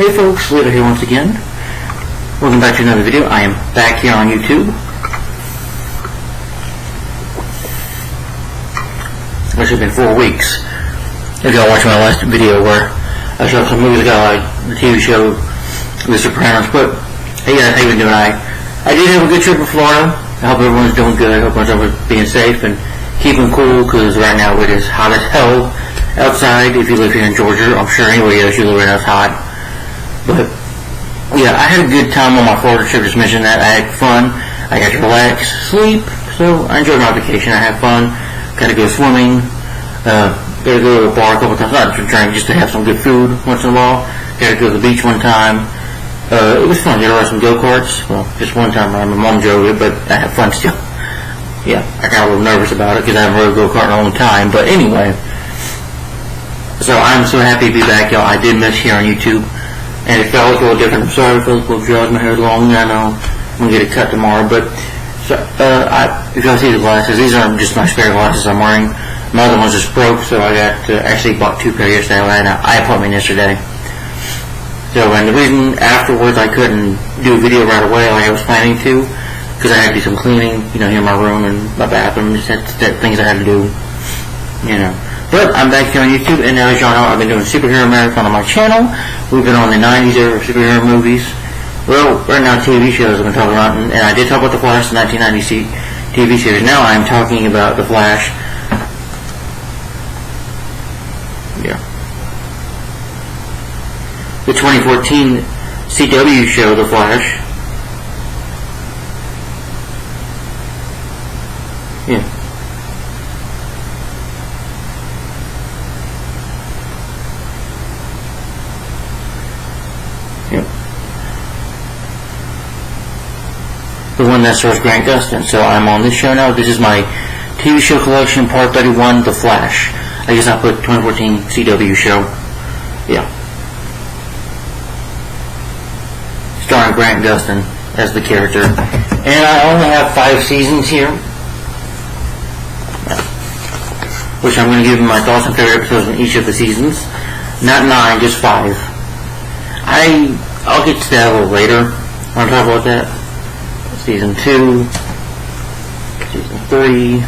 Hey folks, Leader here once again. Welcome back to another video. I am back here on YouTube. It's actually been 4 weeks. If y'all watched my last video where I showed some movies ago, like the TV show The Sopranos. But hey guys, how you been doing? I did have a good trip in Florida. I hope everyone's doing good. I hope everyone's being safe and keeping cool, because right now it is hot as hell outside. If you live here in Georgia, I'm sure anybody else you live in is hot. But yeah, I had a good time on my Florida trip. Just mentioned that I had fun. I got to relax, sleep. So I enjoyed my vacation. I had fun. Got to go swimming. Got to go to a bar a couple times. Not to drink, just to have some good food once in a while. Got to go to the beach one time. It was fun. Got to ride some go-karts. Well, just one time. My mom drove it, but I had fun still. Yeah, I got a little nervous about it because I haven't rode a go-kart in a long time. But anyway, so I'm so happy to be back, y'all. I did miss here on YouTube. And it felt like a little different. I'm sorry if it feels a little dry. My hair's long. I know I'm going to get it cut tomorrow. But so, if y'all see the glasses, these are just my spare glasses I'm wearing. My other ones just broke, so I got actually bought 2 pairs yesterday. I had an eye appointment yesterday. So, and the reason afterwards I couldn't do a video right away like I was planning to, because I had to do some cleaning, you know, here in my room and my bathroom, just had things I had to do, you know. But I'm back here on YouTube, and as y'all know, I've been doing Superhero Marathon on my channel. We've been on the 90s era of superhero movies. Well, right now TV shows I've been talking about, and I did talk about The Flash, the 1990 TV series. Now I'm talking about The Flash. Yeah. The 2014 CW show, The Flash. Yeah. Yep. The one that stars Grant Gustin. So I'm on this show now. This is my TV show collection, part 31, The Flash. I guess I'll put 2014 CW show. Yeah. Starring Grant Gustin as the character. And I only have 5 seasons here, which I'm going to give you my thoughts and favorite episodes on each of the seasons. Not 9, just 5. I'll get to that a little later. Want to talk about that? Season 2, Season 3,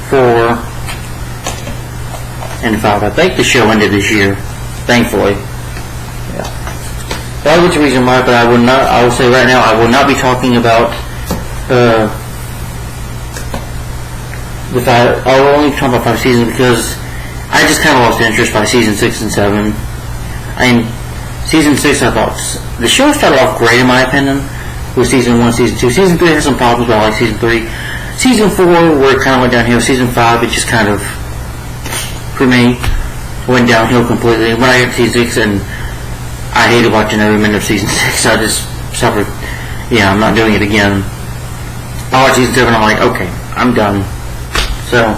4, and 5. I think the show ended this year, thankfully. Yeah. That was the reason why, but I will say right now, I will not be talking about I will only talk about 5 seasons because I just kind of lost interest by season 6 and 7. Season 6, I thought the show started off great in my opinion with season 1, season 2. Season 3 had some problems, but I like season 3. Season 4, where it kind of went downhill. Season 5, it just kind of, for me, went downhill completely. When I got to season 6, and I hated watching every minute of season 6, I just suffered. Yeah, I'm not doing it again. I watched season 7, I'm like, okay, I'm done. So,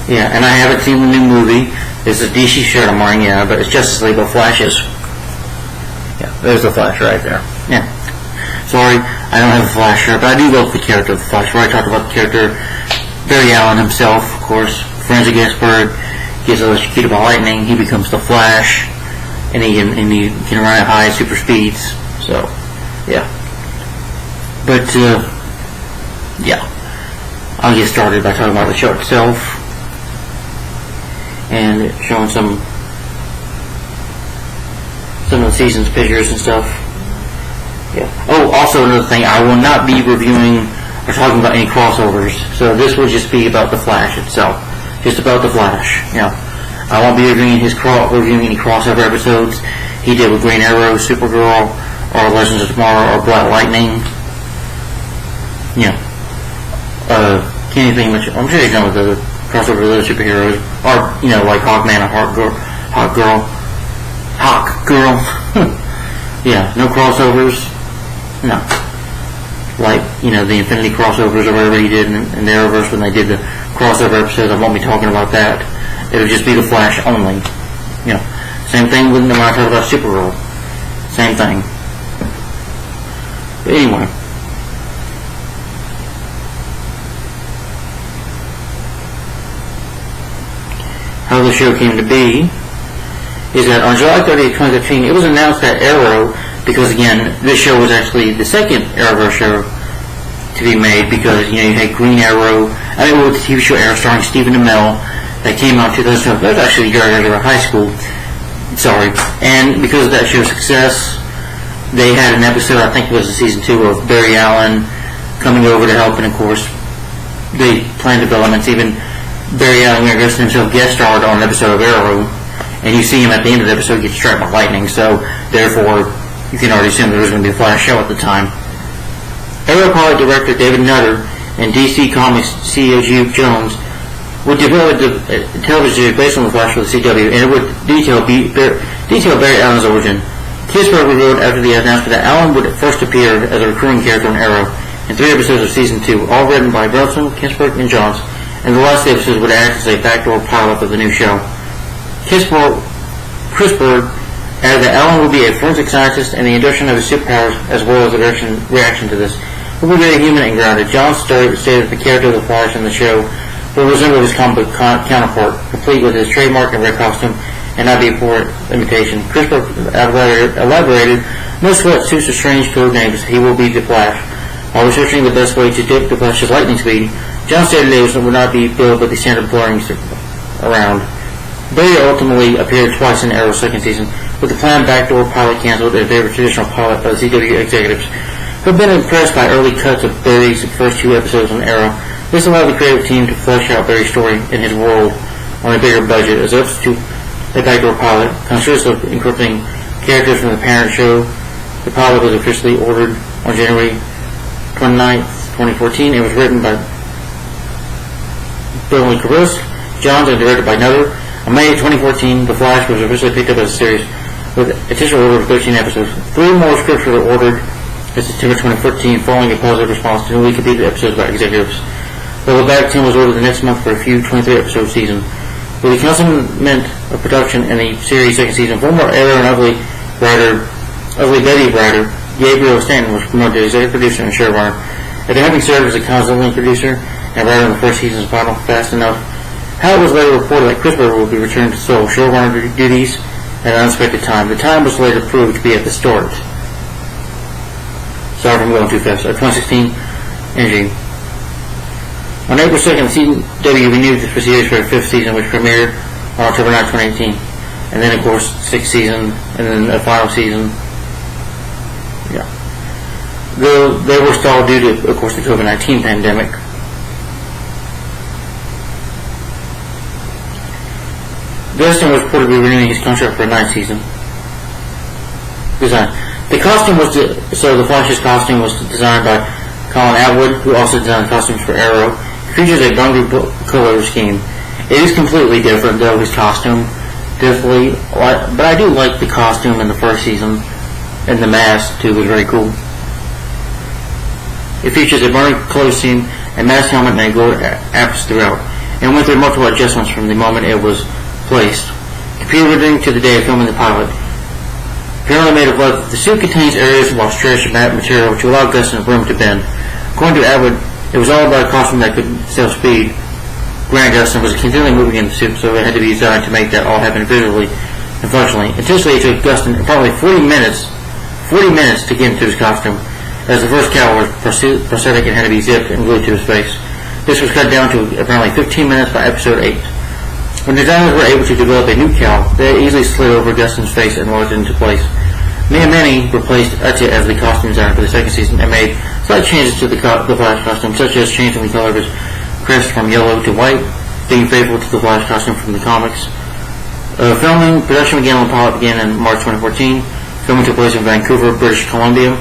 yeah, and I haven't seen the new movie. It's a DC shirt I'm wearing, yeah, but it's Justice League, but Flash is. Yeah, there's the Flash right there. Yeah. Sorry, I don't have a Flash shirt, but I do love the character of the Flash. Where I talked about the character, Barry Allen himself, of course, friends of Gettysburg, gets electrocuted by lightning, he becomes the Flash, and he can run at high super speeds. So, yeah. But, yeah. I'll get started by talking about the show itself and showing some of the season's pictures and stuff. Yeah. Oh, also another thing, I will not be reviewing or talking about any crossovers. So this will just be about the Flash itself, just about the Flash. Yeah. I won't be reviewing any crossover episodes he did with Green Arrow, Supergirl, or Legends of Tomorrow, or Black Lightning. Yeah. Can't even think much. I'm sure you've done with the crossover with other superheroes, or you know, like Hawkman or Hawk Girl. Yeah, no crossovers. No. Like, you know, the Infinity crossovers or whatever he did in the Arrowverse when they did the crossover episodes. I won't be talking about that. It'll just be the Flash only. You know, same thing when I talk about Supergirl. Same thing. But anyway. How the show came to be is that on July 30th, 2015, it was announced that Arrow, because again, this show was actually the second Arrowverse show to be made, because you had Green Arrow, the TV show Arrow starring Stephen Amell that came out in 2012. That was actually the year I was in high school. Sorry. And because of that show's success, they had an episode, I think it was in season 2, of Barry Allen coming over to help, and of course, they planned developments. Even Barry Allen himself guest starred on an episode of Arrow, and you see him at the end of the episode get struck by lightning, so therefore, you can already assume there was going to be a Flash show at the time. Arrow pilot director David Nutter and DC Comics CEO Geoff Jones would develop a television series based on the Flash for the CW, and it would detail Barry Allen's origin. Kisberg revealed after the announcement that Allen would first appear as a recurring character on Arrow in 3 episodes of season 2, all written by Belson, Kisberg, and Johns, and the last episode would act as a backdoor pilot of the new show. Kisberg added that Allen would be a forensic scientist, and the induction of his superpowers, as well as the reaction to this, would be very human and grounded. Johns stated that the character of the Flash in the show will resemble his comic book counterpart, complete with his trademark and red costume, and not be a poor imitation. Kisberg elaborated, no sweat suits a strange code names. He will be the Flash. While researching the best way to dip the Flash's lightning speed, John stated it would not be Bill but the standard blurring around. Barry ultimately appeared twice in Arrow's second season, with the planned backdoor pilot cancelled in favor of traditional pilot by the CW executives, who have been impressed by early cuts of Barry's first 2 episodes on Arrow. This allowed the creative team to flesh out Barry's story in his world on a bigger budget. As opposed to a backdoor pilot consists of encrypting characters from the parent show. The pilot was officially ordered on January 29th, 2014. It was written by Bill Lee Caruso, Johns, and directed by Nutter. On May 2014, The Flash was officially picked up as a series with a titular order of 13 episodes. 3 more scripts were ordered in September 2014, following a positive response to newly completed episodes by executives. The back team was ordered the next month for a few 23-episode season. With the commencement of production in the series' second season, former Arrow and Ugly Betty writer Gabriel Stanton was promoted to executive producer and showrunner. After having served as a consulting producer and writer in the first season's final Fast Enough, Howard was later reported that Kisberg would be returned to sole showrunner duties at an unexpected time. The time was later proved to be at the start. Sorry if I'm going too fast. 2016 Energy. On April 2nd, CW renewed the series for the 5th season, which premiered on October 9, 2018. And then, of course, 6th season, and then a final season. Yeah. They were stalled due to, of course, the COVID-19 pandemic. Dustin was reportedly renewing his contract for a 9th season. Design. The costume was the Flash's costume was designed by Colin Atwood, who also designed costumes for Arrow. It features a bungy color scheme. It is completely different, though, his costume. Definitely, but I do like the costume in the first season, and the mask too was very cool. It features a burning clothes scheme, a mask helmet, and a gold apps throughout, and went through multiple adjustments from the moment it was placed. Computer rendering to the day of filming the pilot. Apparently made of leather, the suit contains areas of stretched matte material to allow Gustin room to bend. According to Atwood, it was all about a costume that could sell speed. Grant Gustin was continually moving in the suit, so it had to be designed to make that all happen visually and functionally. Intentionally, it took Gustin probably 40 minutes to get into his costume, as the first cowl was prosthetic and had to be zipped and glued to his face. This was cut down to apparently 15 minutes by episode 8. When designers were able to develop a new cowl, they easily slid over Gustin's face and lowered it into place. Mia Manning replaced Utya as the costume designer for the second season and made slight changes to the Flash costume, such as changing the color of his crest from yellow to white, being faithful to the Flash costume from the comics. Production began on the pilot began in March 2014. Filming took place in Vancouver, British Columbia.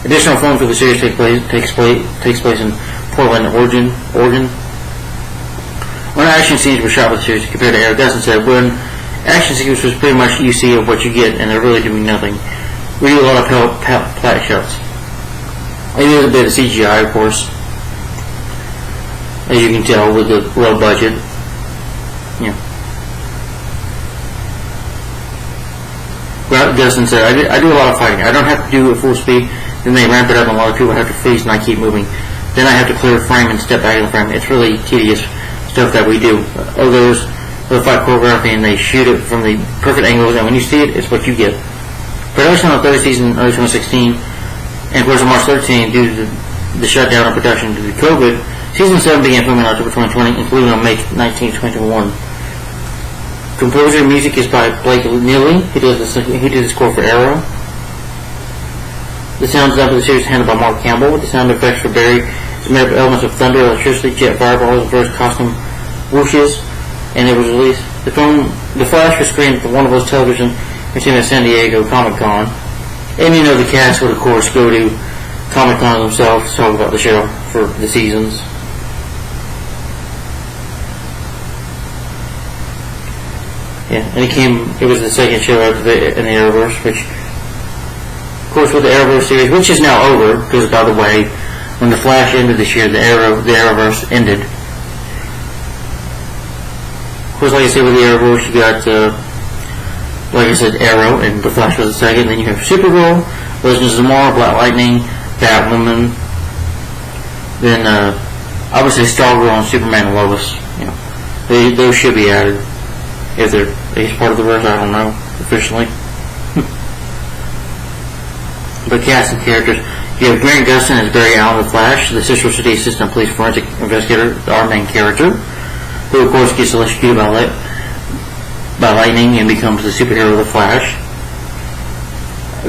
Additional filming for the series takes place in Portland, Oregon. When action scenes were shot with the series compared to Arrow, Gustin said, when action sequence was pretty much you see of what you get, and they're really doing nothing. We do a lot of flat shots. It is a bit of CGI, of course, as you can tell with the low budget. Yeah. Well, Gustin said, I do a lot of fighting. I don't have to do it full speed. Then they ramp it up, and a lot of people have to freeze, and I keep moving. Then I have to clear a frame and step back in the frame. It's really tedious stuff that we do. Others with fight choreography, and they shoot it from the perfect angles, and when you see it, it's what you get. Production on the third season, early 2016, and of course on March 13, due to the shutdown of production due to COVID, season 7 began filming in October 2020, including on May 19, 2021. Composer and music is by Blake Neely. He did the score for Arrow. The sound design for the series is handled by Mark Campbell, with the sound effects for Barry is made up of elements of thunder, electricity, jet fireballs, and various costume whooshes, and it was released. The Flash was screened for Warner Bros. Television and seen at San Diego Comic-Con. And you know the cast would of course go to Comic-Con themselves to talk about the show for the seasons. Yeah, and it was the second show in the Arrowverse, which, of course, with the Arrowverse series, which is now over, because by the way, when the Flash ended this year, the Arrowverse ended. Of course, like I said, with the Arrowverse, you got, like I said, Arrow, and the Flash was the second. Then you have Supergirl, Legends of Tomorrow, Black Lightning, Batwoman. Then, obviously, Stargirl and Superman and Lois. You know, those should be added. If they're part of the verse, I don't know officially. But cast and characters, you have Grant Gustin as Barry Allen the Flash, the Central City Assistant Police Forensic Investigator, our main character, who of course gets electrocuted by lightning and becomes the superhero the Flash.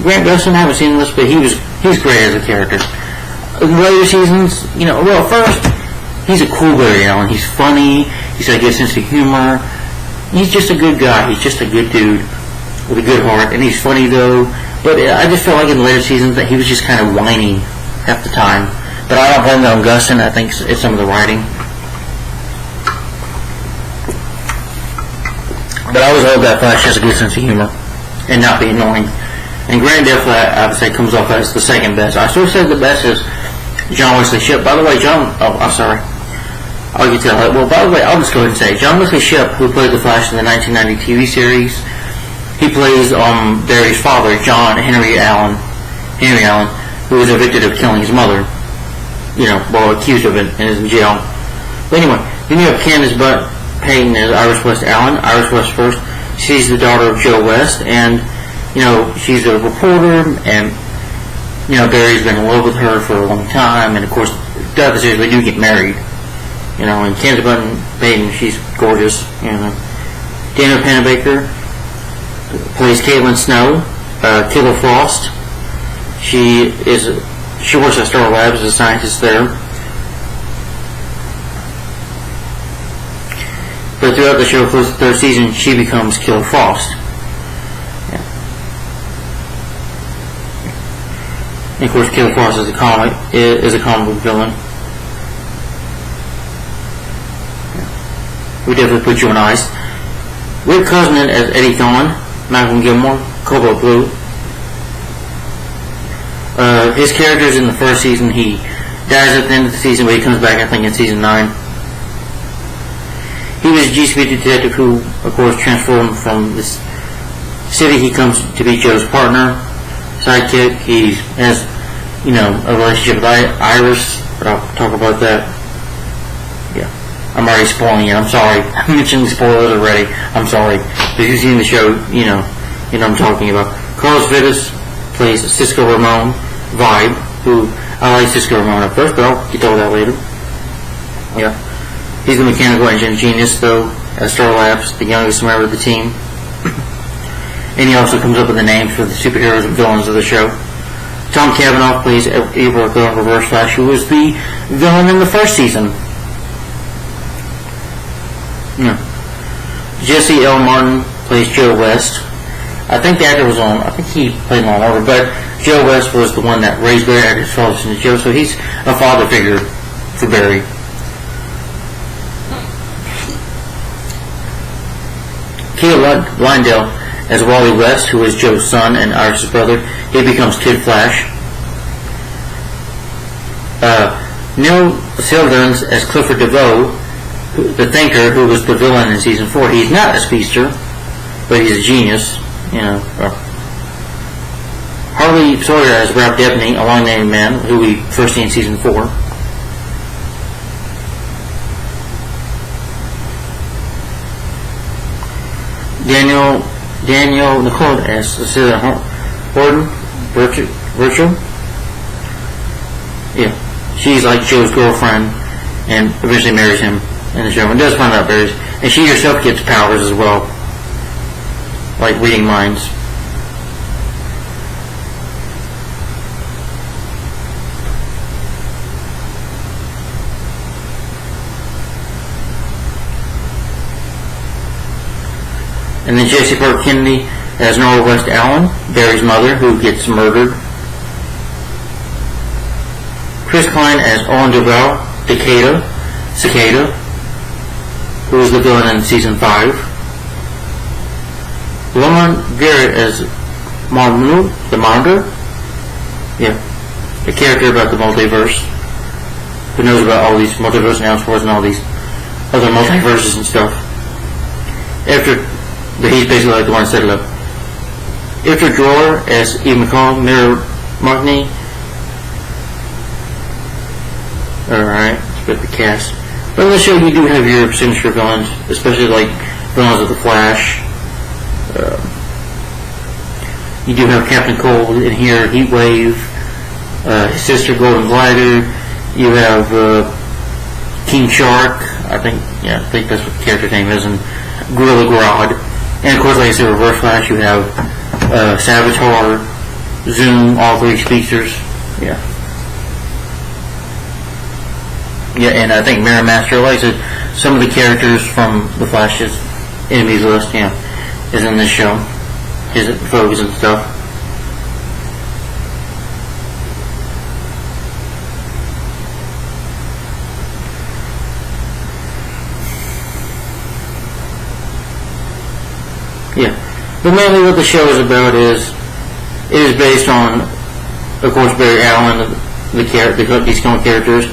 Grant Gustin, I haven't seen this, but he's great as a character. In the later seasons, first, he's a cool Barry Allen. He's funny, he's got a good sense of humor. He's just a good guy. He's just a good dude with a good heart, and he's funny though. But I just felt like in the later seasons that he was just kind of whiny half the time. But I don't blame that on Gustin. I think it's some of the writing. But I always hope that Flash has a good sense of humor and not be annoying. And Grant definitely, I would say, comes off as the second best. I still say the best is John Wesley Shipp. By the way, I'm sorry. I'll get to that. Well, by the way, I'll just go ahead and say, John Wesley Shipp, who played the Flash in the 1990 TV series, he plays Barry's father, Henry Allen, who was convicted of killing his mother. Accused of it and is in jail. But anyway, then you have Candace Payton as Iris West Allen. Iris West first. She's the daughter of Joe West, and she's a reporter, and Barry's been in love with her for a long time, and of course, throughout the series they do get married. And Candace Payton, she's gorgeous. Daniel Panabaker plays Caitlin Snow, Killer Frost. She works at Star Labs as a scientist there. But throughout the show, for the third season, she becomes Killer Frost. Yeah. And of course, Killer Frost is a comic book villain. We definitely put you on ice. Rick Cosman as Eddie Thawne, Malcolm Gilmore, Cobalt Blue. His character's in the first season. He dies at the end of the season, but he comes back, I think, in season 9. He was a GCPD detective who, of course, transformed from this city. He comes to be Joe's partner, sidekick. He has, a relationship with Iris, but I'll talk about that. I'm already spoiling it. I'm sorry. I mentioned spoilers already. I'm sorry. If you've seen the show, you know what I'm talking about. Carlos Vidas plays Cisco Ramon Vibe, who I like Cisco Ramon at first, but I'll get to all that later. Yeah. He's the mechanical engine genius, though, at Star Labs, the youngest member of the team. And he also comes up with the names for the superheroes and villains of the show. Tom Cavanaugh plays April O'Neil in Reverse Flash, who was the villain in the first season. Jesse L. Martin plays Joe West. I think the actor was I think he played Law & Order, but Joe West was the one that raised Barry after his father's in jail, so he's a father figure for Barry. Kia Lindell as Wally West, who is Joe's son and Iris' brother. He becomes Kid Flash. Neil Sildens as Clifford DeVoe, the Thinker, who was the villain in season 4. He's not a speedster, but he's a genius. Harley Sawyer as Ralph Debney, a long-named man, who we first see in season 4. Daniel Nicole as Cecilia Horton Virtue. Yeah, she's like Joe's girlfriend, and eventually marries him in the show. And does find out marries, and she herself gets powers as well, like reading minds. And then Jesse Parker Kennedy as Nora West Allen, Barry's mother, who gets murdered. Chris Klein as Owen Duval, Cicada, who was the villain in season 5. Lauren Garrett as Marmu, the Monitor. Yeah, a character about the multiverse, who knows about all these multiverse announcements and all these other multiverses and stuff. But he's basically like the one that set it up. After Drawer as Eve McCall, Mira Markney. Alright, let's put the cast. But in the show you do have your signature villains, especially like villains of the Flash. You do have Captain Cold in here, Heatwave, his sister Golden Glider. You have King Shark, I think that's what the character's name is, and Gorilla Grodd. And of course, like I said, Reverse Flash, you have Savitar, Zoom, all 3 speedsters. Yeah. Yeah, and I think Mirror Master, like I said, some of the characters from the Flash's enemies list, is in this show. His foes and stuff. Yeah. But mainly what the show is about is, it is based on, of course, Barry Allen, these characters,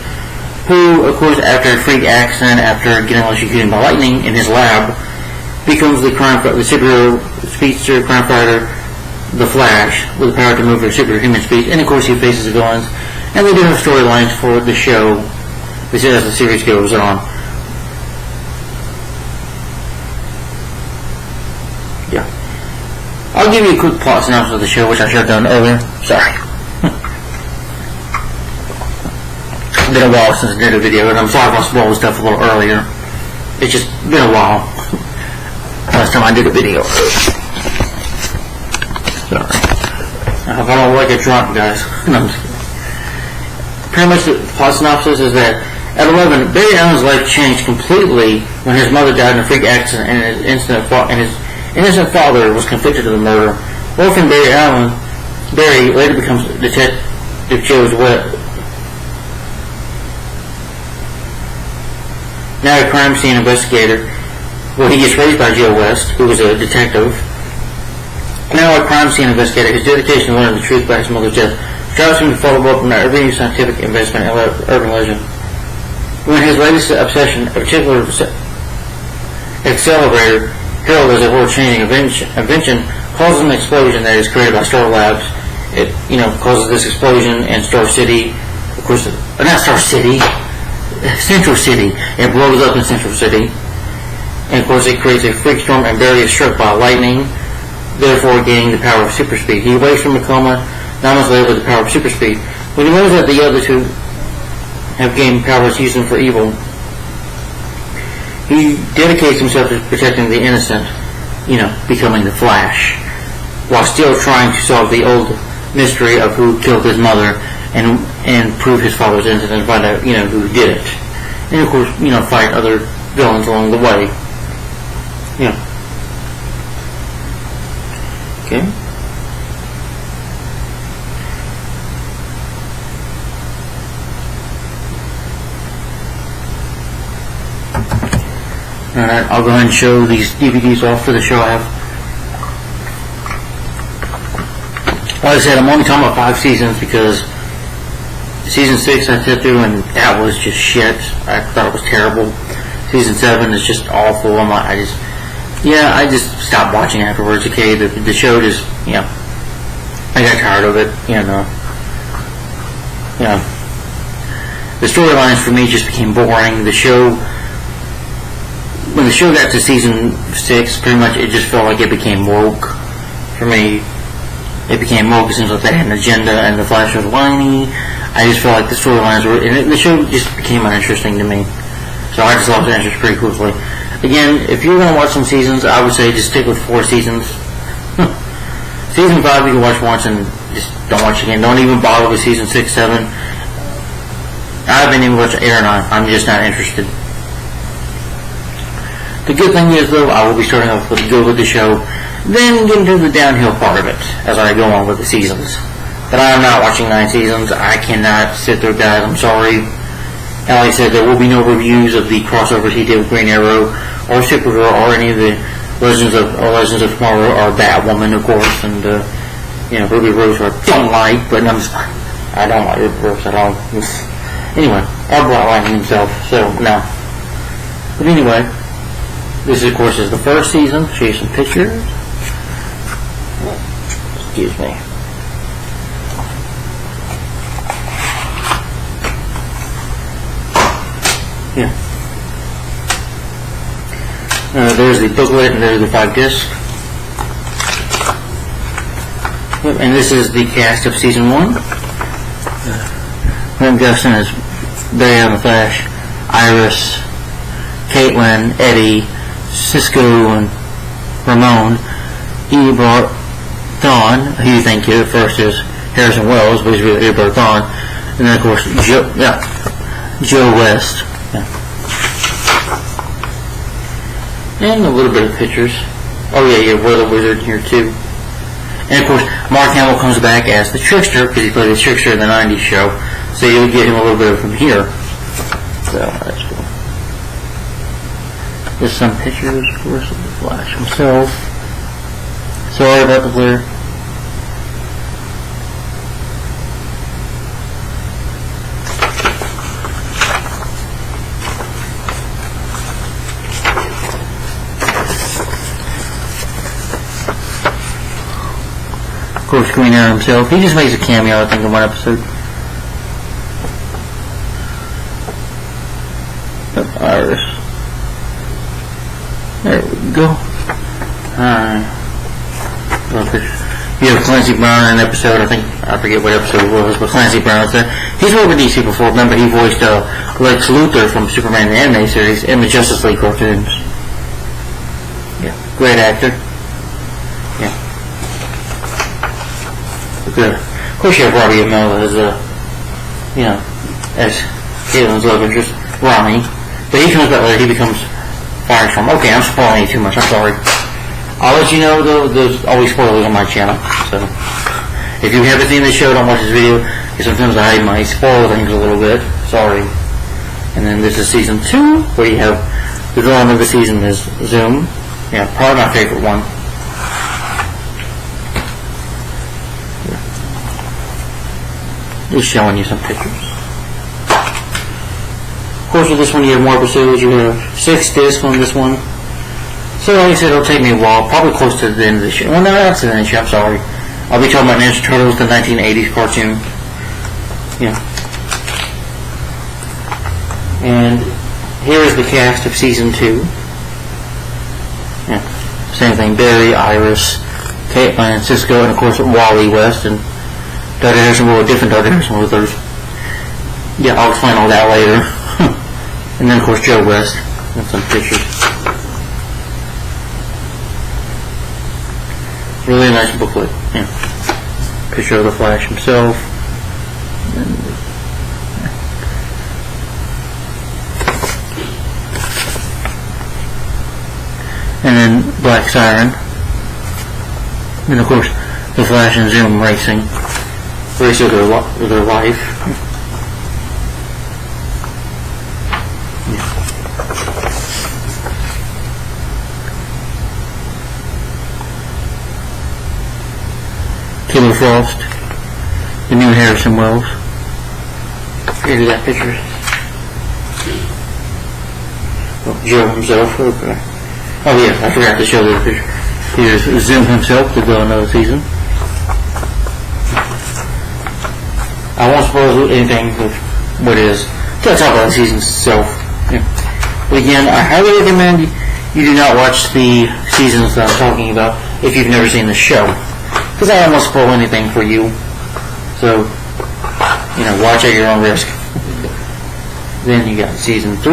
who, of course, after a freak accident, after getting electrocuted by lightning in his lab, becomes the superhero speedster crime fighter, the Flash, with the power to move at superhuman speed. And of course, he faces the villains, and they do have storylines for the show as the series goes on. Yeah. I'll give you a quick plot synopsis of the show, which I should have done earlier. Sorry. It's been a while since I did a video, and I'm sorry if I spoiled stuff a little earlier. It's just been a while. Last time I did a video. Sorry. I hope I don't like it drunk, guys. No, I'm just kidding. Pretty much the plot synopsis is that at 11, Barry Allen's life changed completely when his mother died in a freak accident, and his innocent father was convicted of the murder. Orphan Barry later becomes Detective Joe's West. Now a crime scene investigator. Well, he gets raised by Joe West, who was a detective. Now a crime scene investigator, his dedication to learning the truth about his mother's death drives him to follow up on every new scientific investment in urban legend. When his latest obsession, a particular accelerator, heralded as a world-changing invention, causes an explosion that is created by Star Labs. It, causes this explosion in Star City. Of course, not Star City, Central City. It blows up in Central City. And of course, it creates a freak storm, and Barry is struck by lightning, therefore gaining the power of super speed. He awakes from a coma 9 months later with the power of super speed. When he knows that the other two have gained powers used them for evil, he dedicates himself to protecting the innocent, becoming the Flash, while still trying to solve the old mystery of who killed his mother and prove his father's innocence and find out, who did it. And of course, fight other villains along the way. Yeah. Okay. Alright, I'll go ahead and show these DVDs off for the show I have. Like I said, I'm only talking about 5 seasons because season 6 I sit through and that was just shit. I thought it was terrible. Season 7 is just awful. I just stopped watching afterwards. Okay, the show just, I got tired of it. The storylines for me just became boring. The show when the show got to season 6, pretty much it just felt like it became woke for me. It became woke. It seems like they had an agenda, and the Flash was whiny. I just felt like the storylines were, and the show just became uninteresting to me. So I just lost interest pretty quickly. Again, if you're going to watch some seasons, I would say just stick with 4 seasons. Season 5 you can watch once and just don't watch again. Don't even bother with season 6, 7. I haven't even watched 8 or 9. I'm just not interested. The good thing is, though, I will be starting off with good with the show, then get into the downhill part of it as I go on with the seasons. But I am not watching 9 seasons. I cannot sit there, guys. I'm sorry. And like I said, there will be no reviews of the crossovers he did with Green Arrow or Supergirl or any of the Legends of Tomorrow or Batwoman, of course, and Ruby Rose, I don't like, but I don't like Ruby Rose at all. Anyway, or Black Lightning himself. So no. But anyway, this of course is the first season. Show you some pictures. Excuse me. Yeah. There's the booklet and there's the 5 discs. Yep, and this is the cast of season 1. Grant Gustin is Barry on the Flash, Iris, Caitlin, Eddie, Cisco, and Ramon. He brought Thawne, who you think at first is Harrison Wells, but he's really Eobard Thawne. And then of course Joe West. And a little bit of pictures. Oh yeah, you have Weather Wizard here too. And of course, Mark Hamill comes back as the Trickster, because he played the Trickster in the 90s show. So you'll get him a little bit from here. So that's cool. There's some pictures, of course, of the Flash himself. Sorry about the glare. Of course, Green Arrow himself. He just makes a cameo, I think, in one episode. Iris. There we go. You have Clancy Brown in an episode, I forget what episode it was, but Clancy Brown's there. He's worked with DC before. Remember, he voiced Lex Luthor from Superman the Anime Series and the Justice League cartoons. Yeah, great actor. Yeah. Good. Of course, you have Robbie Amell as, as Caitlin's love interest, Ronnie. But he comes back later, he becomes Firestorm. Okay, I'm spoiling you too much, I'm sorry. I'll let you know, though, there's always spoilers on my channel. So, if you haven't seen the show, don't watch this video, because sometimes I might spoil things a little bit. Sorry. And then this is season 2, where you have the villain of the season is Zoom. Yeah, probably my favorite one. Just showing you some pictures. Of course, with this one, you have more episodes. You have 6 discs on this one. So, like I said, it'll take me a while, probably close to the end of the show. Well, no, that's the end of the show, I'm sorry. I'll be talking about Ninja Turtles, the 1980s cartoon. Yeah. And here is the cast of season 2. Yeah. Same thing, Barry, Iris, Caitlin, Cisco, and of course Wally West, and Dr. Harrison Will, different Dr. Harrison with others. Yeah, I'll explain all that later. And then of course Joe West, and some pictures. Really nice booklet. Yeah. Picture of the Flash himself. And then Black Siren. And of course the Flash and Zoom racing. Race of their life. Yeah. Killer Frost, the new Harrison Wells. Here's that picture. Oh, Joe himself. Okay. Oh yeah, I forgot to show the picture. Here's Zoom himself, the villain of the season. I won't spoil anything of what it is. Let's talk about the season itself. Yeah. But again, I highly recommend you do not watch the seasons that I'm talking about if you've never seen the show, because I don't want to spoil anything for you. So, watch at your own risk. Then you got season 3.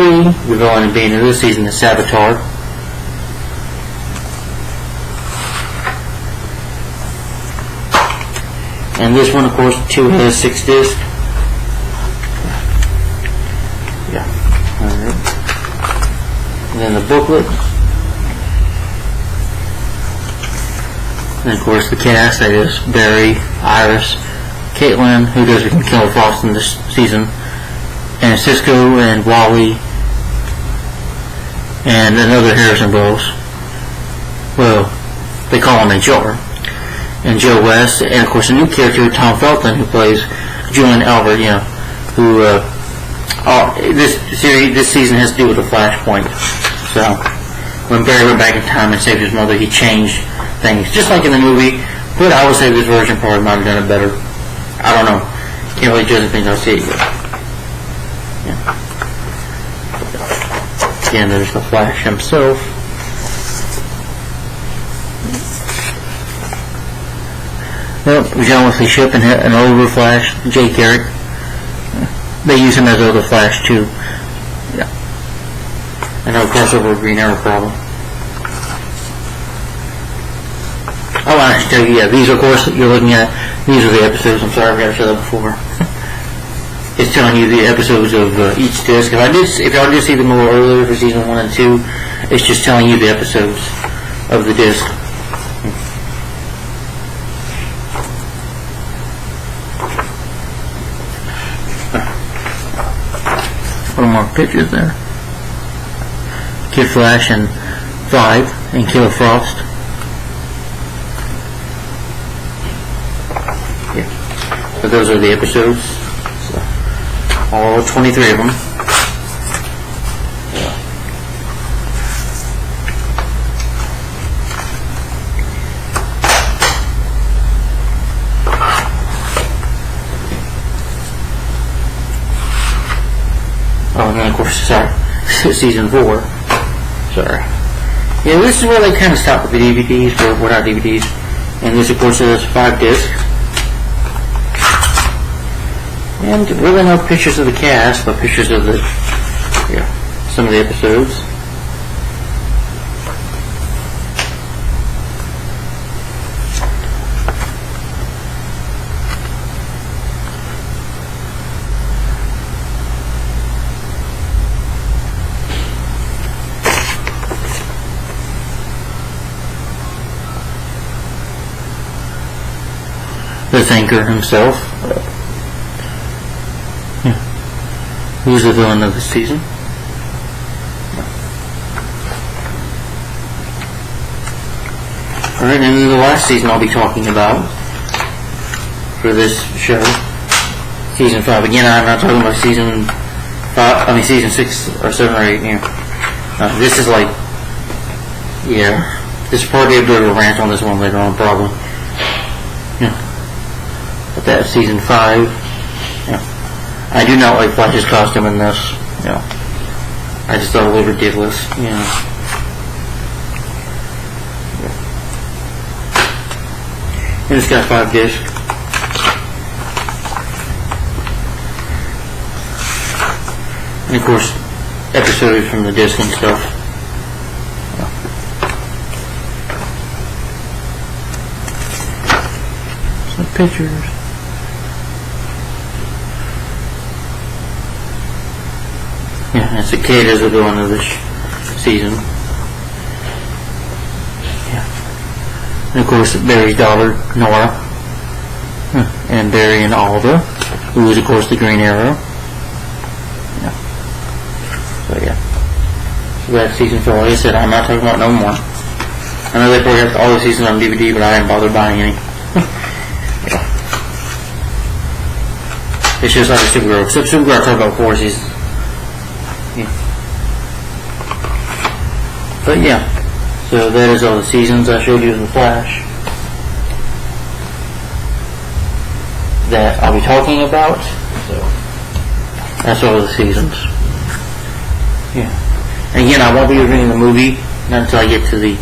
We're going to be into this season is Savitar. And this one, of course, 2 has 6 discs. Yeah. Alright. And then the booklet. And of course the cast, that is Barry, Iris, Caitlin, who does Killer Frost in this season, and Cisco and Wally, and another Harrison Wells. Well, they call him HR. And Joe West, and of course a new character, Tom Felton, who plays Julian Albert, who, this season has to do with the Flashpoint. So, when Barry went back in time and saved his mother, he changed things, just like in the movie, but I would say this version probably might have done it better. I don't know. Can't really judge things, I'll see it yet. Yeah. Again, there's the Flash himself. Well, John Wesley Shipp and an older Flash, Jay Garrick. They use him as older Flash too. Yeah. I know crossover Green Arrow problem. Oh, I should tell you, these of course that you're looking at, these are the episodes. I'm sorry, I've got to show that before. It's telling you the episodes of each disc. If y'all did see them a little earlier for season 1 and 2, it's just telling you the episodes of the disc. More pictures there. Kid Flash and 5 and Killer Frost. Yeah. So those are the episodes. So, all 23 of them. Yeah. Oh, and then of course, season 4. Sorry. Yeah, this is where they kind of stop with the DVDs, but what are DVDs? And this, of course, is 5 discs. And really no pictures of the cast, but pictures of the, some of the episodes. The Thinker himself. Who's the villain of the season? Alright, and then the last season I'll be talking about for this show, season 5. Again, I'm not talking about season 5, season 6 or 7 or 8 here. This is like, this is probably a bit of a rant on this one later on, probably. But that's season 5. I do not like Flash's costume in this. I just thought it was ridiculous. And it's got 5 discs. And of course, episodes from the disc and stuff. Some pictures. Yeah, and Cicadas are the one of this season. And of course, Barry's daughter, Nora. And Barry and Alva, who is, of course, the Green Arrow. So that's season 4. Like I said, I'm not talking about no more. I know they probably have all the seasons on DVD, but I didn't bother buying any. It's just like Supergirl. Except Supergirl, I talk about 4 seasons. But so that is all the seasons I showed you in the Flash that I'll be talking about. So that's all the seasons. And again, I won't be reviewing the movie not until I get to the,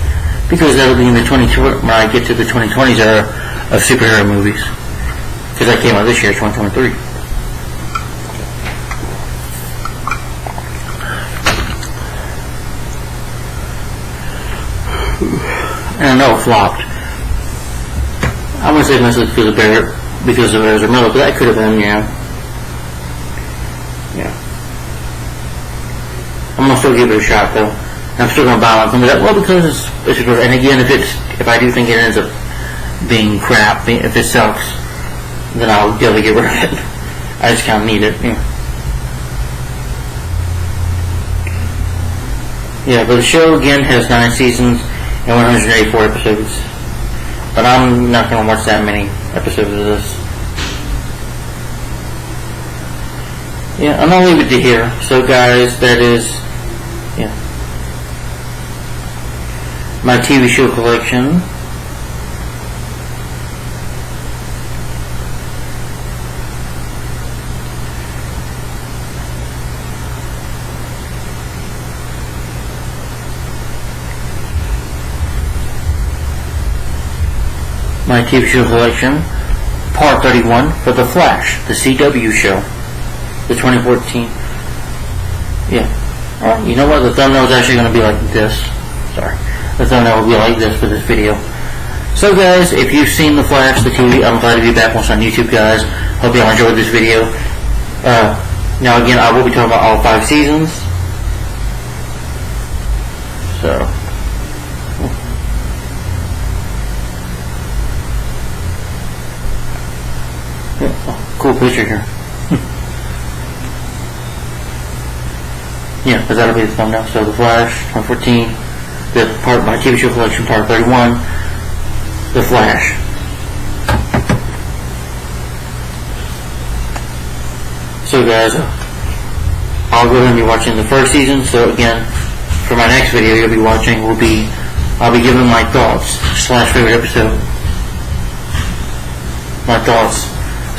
because that'll be in the when I get to the 2020s era of superhero movies, because that came out this year, 2023. And I know it flopped. I'm gonna say mostly because of Ezra Miller, but that could have been, yeah. I'm gonna still give it a shot though. I'm still gonna buy one. Well, because it's and again, if I do think it ends up being crap, if it sucks, then I'll definitely get rid of it. I just kind of need it. Yeah, but the show again has 9 seasons and 184 episodes. But I'm not gonna watch that many episodes of this. Yeah, I'm gonna leave it to here. So guys, that is my TV show collection. My TV show collection, part 31 for The Flash, the CW show, the 2014. Yeah. You know what? The thumbnail is actually going to be like this. Sorry. The thumbnail will be like this for this video. So guys, if you've seen The Flash, the TV, I'm glad to be back once on YouTube, guys. Hope y'all enjoyed this video. Now again, I will be talking about all 5 seasons. So. Cool picture here. Yeah, because that'll be the thumbnail. So The Flash, 2014, my TV show collection, part 31, The Flash. So guys, I'll go ahead and be watching the first season. So again, for my next video you'll be watching I'll be giving my thoughts / favorite episode. My thoughts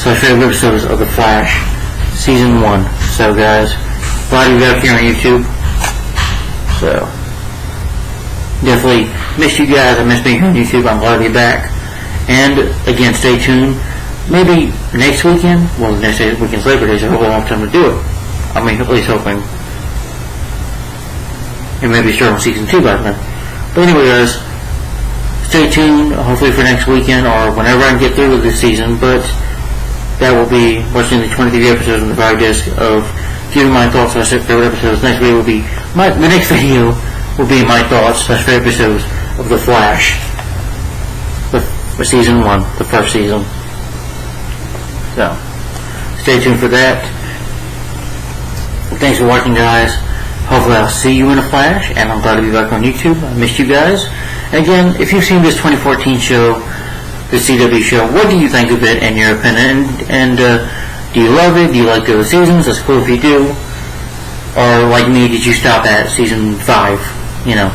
/ favorite episodes of The Flash, season 1. So guys, glad to be back here on YouTube. So definitely missed you guys. I missed being here on YouTube. I'm glad to be back. And again, stay tuned. Maybe next weekend. Well, next weekend's Labor Day, so I hope I'll have time to do it. I mean, at least hoping. And maybe start on season 2 by then. But anyway, guys, stay tuned. Hopefully for next weekend or whenever I can get through with this season. But that will be watching the 23 episodes on the Fire Disc of giving my thoughts on favorite episodes. Next video will be the next video will be my thoughts / favorite episodes of The Flash, for season 1, the first season. So stay tuned for that. Thanks for watching, guys. Hopefully I'll see you in a flash, and I'm glad to be back on YouTube. I missed you guys. And again, if you've seen this 2014 show, the CW show, what do you think of it in your opinion? And do you love it? Do you like the other seasons? That's cool if you do. Or like me, did you stop at season 5? You know,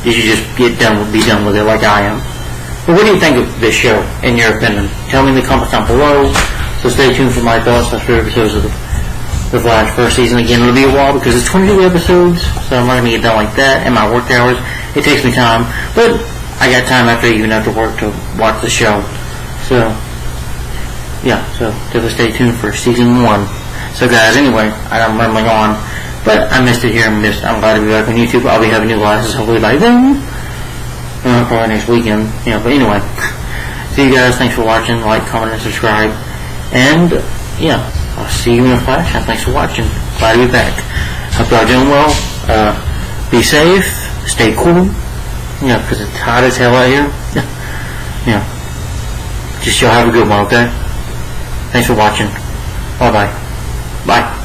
did you just be done with it like I am? But what do you think of this show in your opinion? Tell me in the comments down below. So stay tuned for my thoughts on favorite episodes of The Flash first season. Again, it'll be a while because it's 22 episodes, so I'm not going to get done like that. And my work hours, it takes me time. But I got time even after work to watch the show. So, yeah, so definitely stay tuned for season 1. So guys, anyway, I'm rambling on, but I missed it here. I'm glad to be back on YouTube. I'll be having new glasses hopefully by then. Probably next weekend. But anyway, see you guys. Thanks for watching. Like, comment, and subscribe. And, I'll see you in a flash. And thanks for watching. Glad to be back. Hope y'all doing well. Be safe. Stay cool. Because it's hot as hell out here. Just y'all have a good one, okay? Thanks for watching. Bye-bye. Bye.